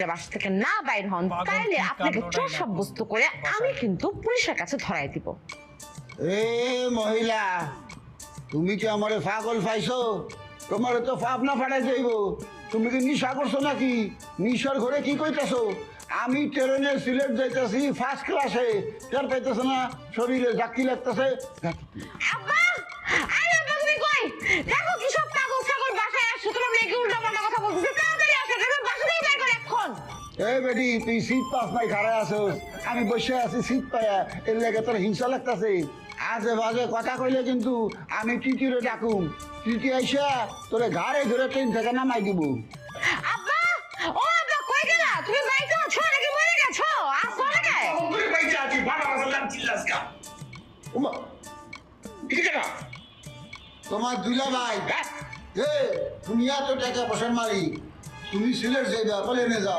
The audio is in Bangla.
বাসা থেকে না বাইর হন তাইলে আপনাকে চোর সাব্যস্ত করে আমি কিন্তু পুলিশের কাছে ধরাই দিব। এ মহিলা, তুমি কি আমারে পাগল পাইছো? তোমার তো পাপ না ফাটাই যাইব। তুমি কি নিশা করছো নাকি? নিশার ঘরে কি কইতেছো? আমি ট্রেনে সিলেট যাইতেছি ফার্স্ট ক্লাসে, টের পাইতেছ না? শরীরে জাকি লাগতেছে। আব্বা, আরে আব্বা তুমি কই? দেখো কি সব পাগল ছাগল বাসায় আসছে, তোমার মেয়েকে উল্টা পাল্টা কথা বলতেছে। তাড়াতাড়ি আসো, তুমি বাসা থেকে বের করে এখন। এই বেটি, তুই সিট পাস নাই খাড়ায় আছোস, আমি বসে আছি সিট পায়া, এর লেগে তোর হিংসা লাগতেছে। আজে বাজে কথা কইলে কিন্তু আমি টিটিরে ডাকুম। টিটি আইসা তোরে ঘাড়ে ধরে ট্রেন থেকে নামাই দিব। আব্বা, ও আব্বা কই গেলা? তুমি বাইকে আছো নাকি মরে গেছো? আসো নাকি? করে বাইচা আছি, বাবা বাজার চিল্লাস কা। ওমা, ঠিক আছে না? তোমার দুলা ভাই, তুমি এত টাকা পয়সার মালিক, তুমি সিলেট যাইবা বলে নিয়ে যাও।